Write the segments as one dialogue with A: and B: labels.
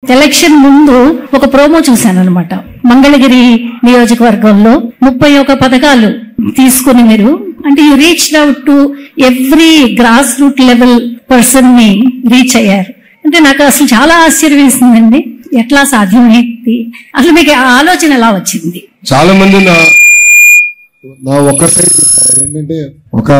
A: Election ముందు ఒక promo చూశాను అనమాట. మంగళగిరి నియోజకవర్గంలో 31 పథకాలు తీసుకుని మీరు అంటే you reached out to every grass root level person ని రీచ్ అయ్యారు. అంటే నాకు అసలు చాలా ఆశ్చర్యం వేసిందండి, ఎట్లా సాధ్యమైంది, అసలు మీకు ఆలోచన ఎలా వచ్చింది?
B: చాలా మంది నా ఒక్క సైడ్ ఏంటంటే ఒక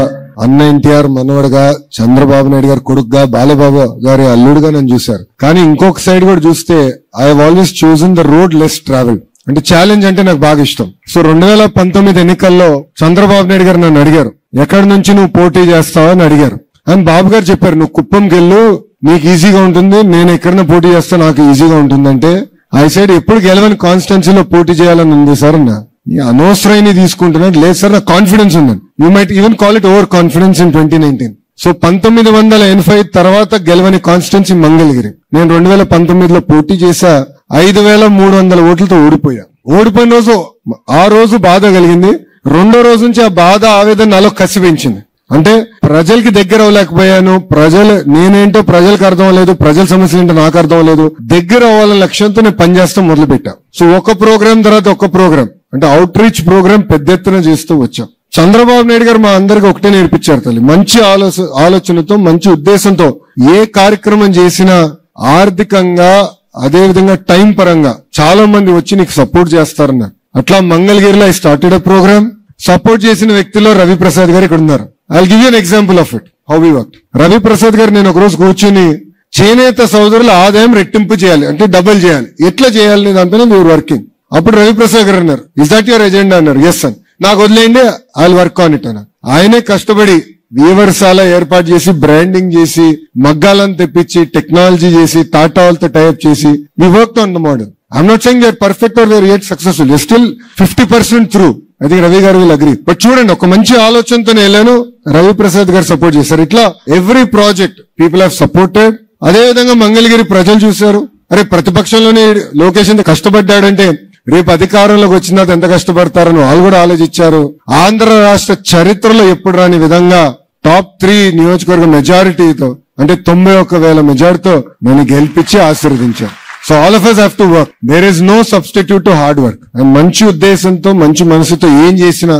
B: అన్న ఎన్టీఆర్ మనవడుగా, చంద్రబాబు నాయుడు గారి కొడుకుగా, బాలబాబు గారి అల్లుడుగా నన్ను చూశారు. కానీ ఇంకొక సైడ్ కూడా చూస్తే I have always chosen the road less travel. అంటే ఛాలెంజ్ అంటే నాకు బాగా ఇష్టం. సో 2019 ఎన్నికల్లో చంద్రబాబు నాయుడు గారు నన్ను అడిగారు, ఎక్కడి నుంచి నువ్వు పోటీ చేస్తావు అని అడిగారు. అని బాబు గారు చెప్పారు, నువ్వు కుప్పంకి వెళ్ళు, నీకు ఈజీగా ఉంటుంది, నేను ఎక్కడైనా పోటీ చేస్తా నాకు ఈజీగా ఉంటుందంటే ఐ సైడ్ ఎప్పుడు గెలవని కాన్స్టిట్యున్సీలో పోటీ చేయాలని ఉంది సార్ అన్న. అనవసరాన్ని తీసుకుంటున్నాడు. లేదు సార్, నాకు కాన్ఫిడెన్స్ ఉందని. You might even call it over confidence in 2019. So 1985 తర్వాత గెలవని కాన్స్టిట్యున్సీ మంగళగిరి. నేను 2019లో పోటీ చేశా, 5300 ఓట్లతో ఓడిపోయా. ఓడిపోయిన రోజు ఆ రోజు బాధ కలిగింది. రెండో రోజు నుంచి ఆ బాధ ఆవేదన నాలో కసి పెంచింది. అంటే ప్రజలకి దగ్గర అవ్వలేకపోయాను, నేనేంటో ప్రజలకు అర్థం అవ్వలేదు, ప్రజల సమస్యలు ఏంటో నాకు అర్థం అవ్వలేదు. దగ్గర అవ్వాలనే లక్ష్యంతో నేను పనిచేస్తాం మొదలు పెట్టా. సో ఒక ప్రోగ్రామ్ తర్వాత ఒక ప్రోగ్రామ్ అంటే అవుట్ రీచ్ ప్రోగ్రామ్ పెద్ద ఎత్తున చేస్తూ వచ్చాం. చంద్రబాబు నాయుడు గారు మా అందరికి ఒకటే నేర్పించారు తల్లి, మంచి ఆలోచనతో మంచి ఉద్దేశంతో ఏ కార్యక్రమం చేసినా ఆర్థికంగా అదే విధంగా టైం పరంగా చాలా మంది వచ్చి నీకు సపోర్ట్ చేస్తారన్నారు. అట్లా మంగళగిరిలో I started a programme. Support చేసిన వ్యక్తిలో రవి ప్రసాద్ గారు ఇక్కడ ఉన్నారు. I give you an example of it how we work. Ravi Prasad గారు నేను ఒక రోజు కూర్చుని చేనేత సోదరుల ఆదాయం రెట్టింపు చేయాలి అంటే డబుల్ చేయాలి, ఎట్లా చేయాలి దాంతో వీఆర్ వర్కింగ్. అప్పుడు రవి ప్రసాద్ గారు అన్నారు, ఇస్ దట్ యువర్ ఎజెండా అన్నారు. ఎస్ అని. నాకు వదిలేయండి, I will work on it అన్నారు. ఆయనే కష్టపడి వీవర్సాల ఏర్పాటు చేసి, బ్రాండింగ్ చేసి, మగ్గాలను తెప్పించి, టెక్నాలజీ చేసి, టాటా వాళ్ళతో టైప్ చేసి we work on the model. I'm not saying you're perfect or you're yet successful, you still 50% through. I think Ravi గారు విల్ అగ్రీ. బట్ చూడండి, ఒక మంచి ఆలోచనతో వెళ్ళాను, రవి ప్రసాద్ గారు సపోర్ట్ చేశారు. ఇట్లా every project people have supported. అదే విధంగా మంగళగిరి ప్రజలు చూశారు, అరే ప్రతిపక్షంలోనే లోకేష్ ఎంత కష్టపడ్డాడంటే రేపు అధికారంలోకి వచ్చిన ఎంత కష్టపడతారని వాళ్ళు కూడా ఆలోచించారు. ఆంధ్ర రాష్ట్ర చరిత్రలో ఎప్పుడు రాని విధంగా టాప్ 3 నియోజకవర్గ మెజారిటీతో అంటే 91,000 మెజారిటీతో నన్ను గెలిపించి ఆశీర్వదించారు. So all of us have to work. There is no substitute to hard work. మంచి ఉద్దేశంతో మంచి మనసుతో ఏం చేసినా